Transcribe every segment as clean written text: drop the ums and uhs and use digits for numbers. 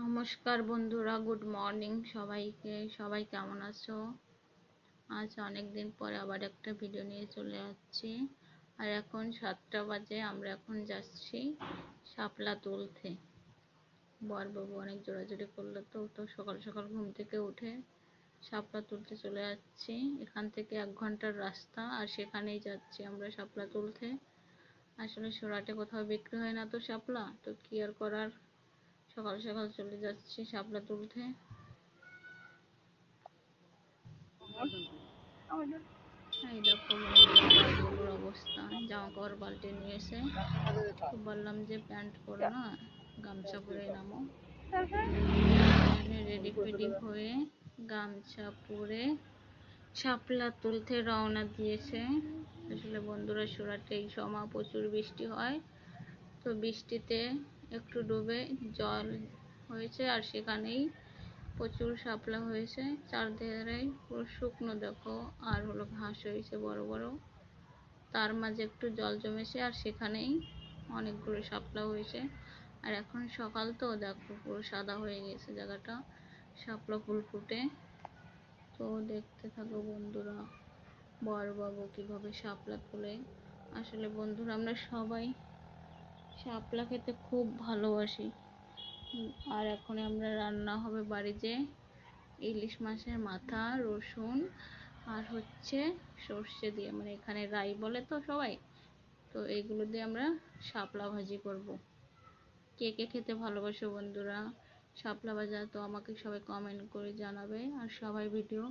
নমস্কার বন্ধুরা, good morning সবাইকে। সবাই কেমন আছো? আজ অনেক দিন পরে আবার একটা ভিডিও নিয়ে চলে যাচ্ছি। আর এখন 7টা বাজে, আমরা এখন যাচ্ছি শাপলা তুলতে। বরবাবু অনেক জোরাজুরি করলো, তো সকাল সকাল ঘুম থেকে উঠে শাপলা তুলতে চলে যাচ্ছি। এখান থেকে 1 ঘন্টার রাস্তা, আর সেখানেই যাচ্ছি আমরা শাপলা তুলতে। আসলে সুরাটে কোথাও বিক্রি হয় না তো শাপলা, তো কি আর করার, সকাল সকাল চলে যাচ্ছি শাপলা তুলতে। এই দেখো বন্ধুরা, বরবুলোর অবস্থা, জামা কাপড় পাল্টে নিয়ে এসে তো বললাম যে প্যান্ট পরো না, গামছা পরে নামো। রেডি ফেডি হয়ে গামছা পরে শাপলা তুলতে রওনা দিয়েছে। আসলে বন্ধুরা, সুরাটে এই সময় প্রচুর বৃষ্টি হয়, তো বৃষ্টিতে একটু ডুবে জল হয়েছে, আর সেখানেই প্রচুর শাপলা হয়েছে। চারধারে পুরো শুকনো দেখো, আর হলো ঘাস হয়েছে বড় বড়, তার মাঝে একটু জল জমেছে, আর সেখানেই অনেকগুলো শাপলা হয়েছে। আর এখন সকাল তো দেখো, পুরো সাদা হয়ে গেছে জায়গাটা শাপলা ফুল ফুটে। তো দেখতে থাকো বন্ধুরা, বরবাবু কিভাবে শাপলা তোলে। আসলে বন্ধুরা, আমরা সবাই শাপলা খেতে খুব ভালোবাসি। আর এখন আমরা রান্না হবে বাড়িতে ইলিশ মাছের মাথা, রসুন আর হচ্ছে সর্ষে দিয়ে, মানে এখানে রাই বলে তো সবাই, তো এইগুলো দিয়ে আমরা শাপলা ভাজি করব। কে কে খেতে ভালোবাসো বন্ধুরা শাপলা ভাজা, তো আমাকে সবাই কমেন্ট করে জানাবে। আর সবাই ভিডিও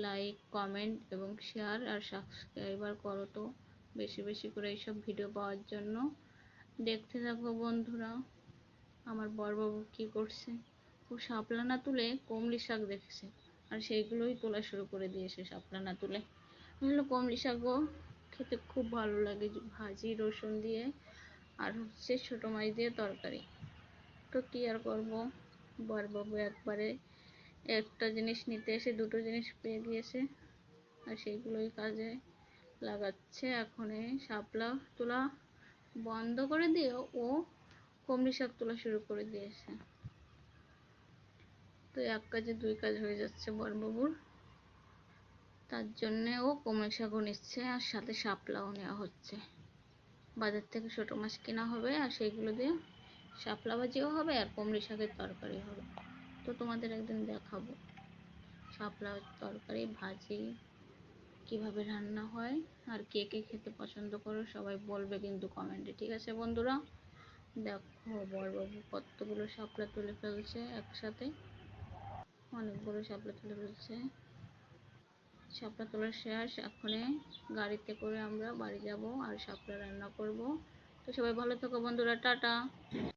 লাইক, কমেন্ট এবং শেয়ার আর সাবস্ক্রাইবার করো তো বেশি বেশি করে এইসব ভিডিও পাওয়ার জন্য। দেখতে থাকো বন্ধুরা, আমার বড়বাবু কি করছে। ও শাপলা না তুলে কমলি শাক দেখেছে, আর সেইগুলোই তোলা শুরু করে দিয়েছে শাপলা না তুলে। আসলে কমলি শাকও খেতে খুব ভালো লাগে, ভাজি রসুন দিয়ে, আর হচ্ছে ছোটো মাছ দিয়ে তরকারি। তো কি আর করবো, বড়বাবু একবারে একটা জিনিস নিতে এসে দুটো জিনিস পেয়ে গিয়েছে, আর সেইগুলোই কাজে লাগাচ্ছে। এখন শাপলা তোলা বন্ধ করে দিয়ে ও কমলি শাক তোলা শুরু করে দিয়েছে। তো এক কাজে দুই কাজ হয়ে যাচ্ছে বড়বাবুর, তার জন্যে ও কমলি শাকও নিচ্ছে, আর সাথে শাপলাও নেওয়া হচ্ছে। বাজার থেকে ছোট মাছ কেনা হবে, আর সেইগুলো দিয়ে শাপলা ভাজিও হবে, আর কমলি শাকের তরকারি হবে। তো তোমাদের একদিন দেখাবো শাপলা তরকারি ভাজি কিভাবে রান্না হয়। আর কে কে খেতে পছন্দ করো সবাই বলবে কিন্তু কমেন্টে, ঠিক আছে বন্ধুরা। দেখো বড়বাবু কতগুলো শাপলা তুলে ফেলছে একসাথে, অনেকগুলো শাপলা তুলে ফেলছে। শাপলা তোলা শেষ, এখন গাড়িতে করে আমরা বাড়ি যাব আর শাপলা রান্না করব। তো সবাই ভালো থেকো বন্ধুরা, টাটা।